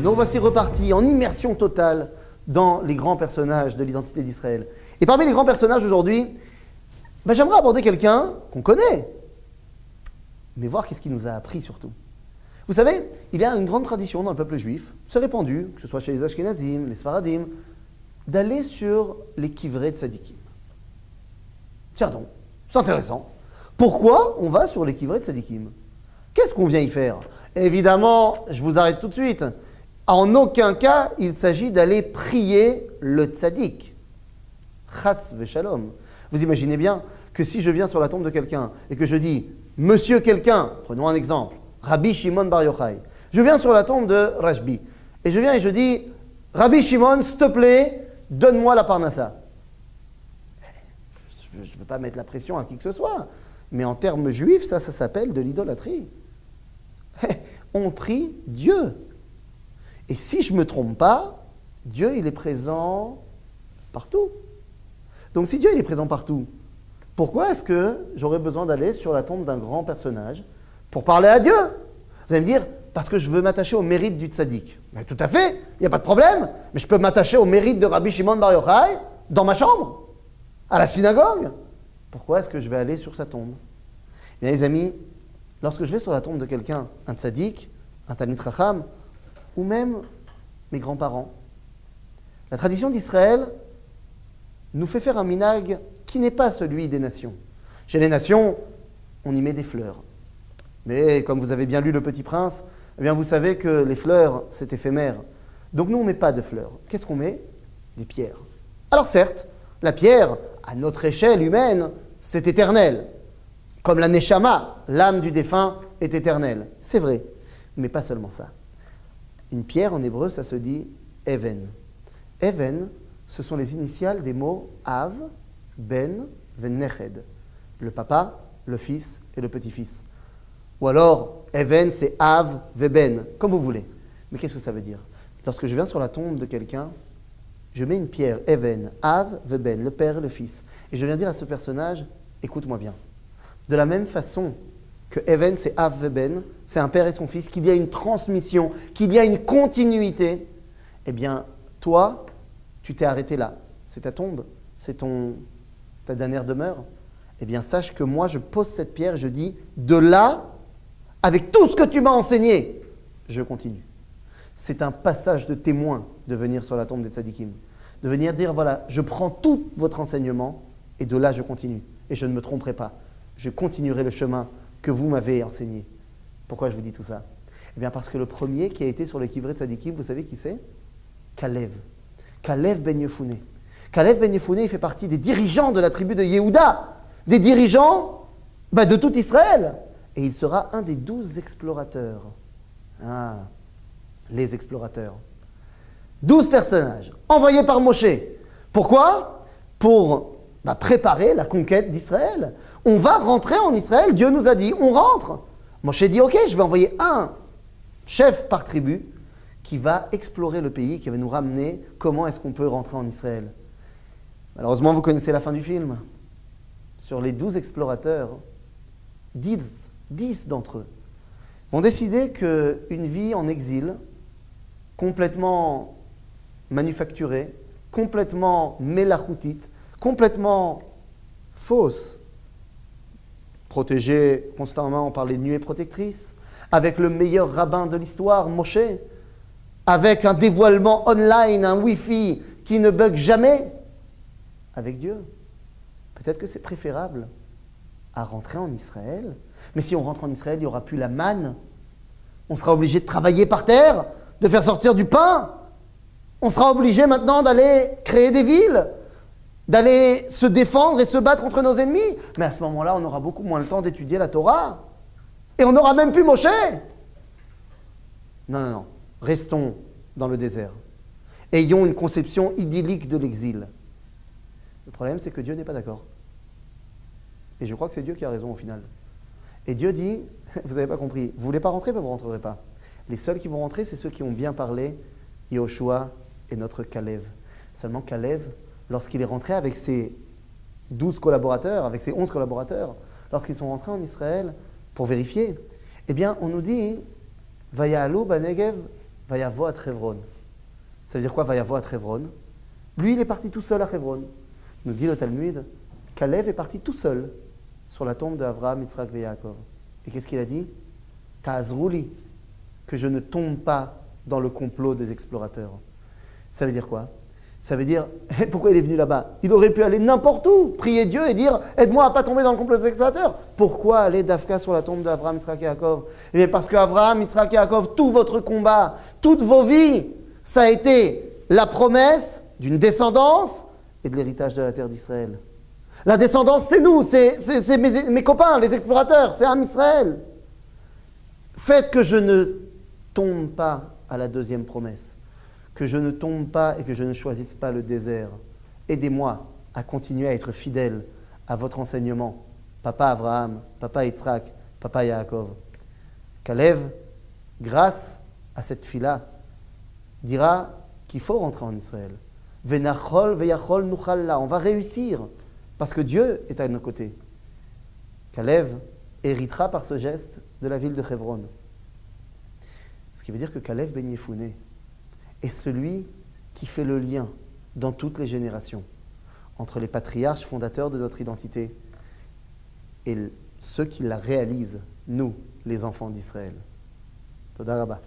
Nous voici repartis en immersion totale dans les grands personnages de l'identité d'Israël. Et parmi les grands personnages aujourd'hui, j'aimerais aborder quelqu'un qu'on connaît, mais voir qu'est-ce qu'il nous a appris surtout. Vous savez, il y a une grande tradition dans le peuple juif, c'est répandu, que ce soit chez les Ashkenazim, les Sfaradim, d'aller sur les kivrei tzadikim. Tiens donc, c'est intéressant. Pourquoi on va sur les kivrei tzadikim? Qu'est-ce qu'on vient y faire? Évidemment, je vous arrête tout de suite. En aucun cas, il s'agit d'aller prier le tzaddik. Chas v'shalom. Vous imaginez bien que si je viens sur la tombe de quelqu'un et que je dis « Monsieur quelqu'un », prenons un exemple, Rabbi Shimon Bar Yochai. Je viens sur la tombe de Rashbi et je viens et je dis « Rabbi Shimon, s'il te plaît, donne-moi la parnassa ». Je ne veux pas mettre la pression à qui que ce soit, mais en termes juifs, ça s'appelle de l'idolâtrie. On prie Dieu. Et si je ne me trompe pas, Dieu, il est présent partout. Donc si Dieu, il est présent partout, pourquoi est-ce que j'aurais besoin d'aller sur la tombe d'un grand personnage pour parler à Dieu? Vous allez me dire, parce que je veux m'attacher au mérite du tzaddik. Mais tout à fait, il n'y a pas de problème. Mais je peux m'attacher au mérite de Rabbi Shimon Bar Yochai dans ma chambre, à la synagogue. Pourquoi est-ce que je vais aller sur sa tombe? Eh bien les amis, lorsque je vais sur la tombe de quelqu'un, un tzaddik, un talmid chacham, ou même mes grands-parents, la tradition d'Israël nous fait faire un minag qui n'est pas celui des nations. Chez les nations, on y met des fleurs. Mais comme vous avez bien lu Le Petit Prince, eh bien vous savez que les fleurs, c'est éphémère. Donc nous, on ne met pas de fleurs. Qu'est-ce qu'on met? Des pierres. Alors certes, la pierre, à notre échelle humaine, c'est éternel. Comme la neshama, l'âme du défunt, est éternelle. C'est vrai, mais pas seulement ça. Une pierre, en hébreu, ça se dit even. Even, ce sont les initiales des mots Av, Ben, Venneched. Le papa, le fils et le petit-fils. Ou alors, Even, c'est Av, Veben, comme vous voulez. Mais qu'est-ce que ça veut dire? Lorsque je viens sur la tombe de quelqu'un, je mets une pierre, Even, Av, Veben, le père et le fils. Et je viens dire à ce personnage, écoute-moi bien. De la même façon que Even, c'est Av, Veben, c'est un père et son fils, qu'il y a une transmission, qu'il y a une continuité, eh bien, toi, tu t'es arrêté là. C'est ta tombe, c'est ta dernière demeure. Eh bien, sache que moi, je pose cette pierre et je dis, de là, avec tout ce que tu m'as enseigné, je continue. C'est un passage de témoin de venir sur la tombe des tzadikim. De venir dire, voilà, je prends tout votre enseignement et de là, je continue. Et je ne me tromperai pas. Je continuerai le chemin que vous m'avez enseigné. Pourquoi je vous dis tout ça? Eh bien, parce que le premier qui a été sur le kivrei tzadikim, vous savez qui c'est? Kalev. Kalev ben Yefoune. Kalev ben Yefoune, il fait partie des dirigeants de la tribu de Yehuda, des dirigeants de tout Israël. Et il sera un des 12 explorateurs. Ah, les explorateurs. 12 personnages envoyés par Moshe. Pourquoi? Pour préparer la conquête d'Israël. On va rentrer en Israël, Dieu nous a dit, on rentre. Moshe dit, ok, je vais envoyer un chef par tribu qui va explorer le pays, qui va nous ramener comment est-ce qu'on peut rentrer en Israël. Malheureusement, vous connaissez la fin du film. Sur les 12 explorateurs, 10 d'entre eux vont décider qu'une vie en exil, complètement manufacturée, complètement mélachutite, complètement fausse, protégée constamment par les nuées protectrices, avec le meilleur rabbin de l'histoire, Moshe, avec un dévoilement online, un Wi-Fi qui ne bug jamais, avec Dieu. Peut-être que c'est préférable à rentrer en Israël. Mais si on rentre en Israël, il n'y aura plus la manne. On sera obligé de travailler par terre, de faire sortir du pain. On sera obligé maintenant d'aller créer des villes, d'aller se défendre et se battre contre nos ennemis. Mais à ce moment-là, on aura beaucoup moins le temps d'étudier la Torah. Et on n'aura même plus Moshe. Non. Restons dans le désert. Ayons une conception idyllique de l'exil. Le problème, c'est que Dieu n'est pas d'accord. Et je crois que c'est Dieu qui a raison au final. Et Dieu dit, vous n'avez pas compris, vous ne voulez pas rentrer, mais vous ne rentrerez pas. Les seuls qui vont rentrer, c'est ceux qui ont bien parlé, Yehoshua et notre Kalev. Seulement Kalev, lorsqu'il est rentré avec ses 12 collaborateurs, avec ses 11 collaborateurs, lorsqu'ils sont rentrés en Israël pour vérifier, eh bien, on nous dit, Vaya'alu banegev Vayavo à Hebron. Ça veut dire quoi, Vayavo à Hebron? Lui, il est parti tout seul à Hebron. Nous dit le Talmud, Kalev est parti tout seul sur la tombe d'Avraham, Yitzhak et Yaakov. Et qu'est-ce qu'il a dit? Ta'azrouli, que je ne tombe pas dans le complot des explorateurs. Ça veut dire quoi? Ça veut dire, pourquoi il est venu là-bas? Il aurait pu aller n'importe où, prier Dieu et dire, aide-moi à ne pas tomber dans le complot des explorateurs. Pourquoi aller d'Afka sur la tombe d'Avraham, Yitzhak et Yaakov? Eh bien parce qu'Avraham, Yitzhak et Yaakov, tout votre combat, toutes vos vies, ça a été la promesse d'une descendance et de l'héritage de la terre d'Israël. La descendance, c'est nous, c'est mes copains, les explorateurs, c'est Am Israël. Faites que je ne tombe pas à la deuxième promesse, que je ne tombe pas et que je ne choisisse pas le désert. Aidez-moi à continuer à être fidèle à votre enseignement. Papa Abraham, papa Yitzhak, papa Yaakov. Kalev, grâce à cette fila, dira qu'il faut rentrer en Israël. Venachol veyachol nuchalla, on va réussir parce que Dieu est à nos côtés. Kalev héritera par ce geste de la ville de Hebron. Ce qui veut dire que Kalev ben Yefouné est celui qui fait le lien dans toutes les générations entre les patriarches fondateurs de notre identité et ceux qui la réalisent, nous, les enfants d'Israël. Toda Rabba.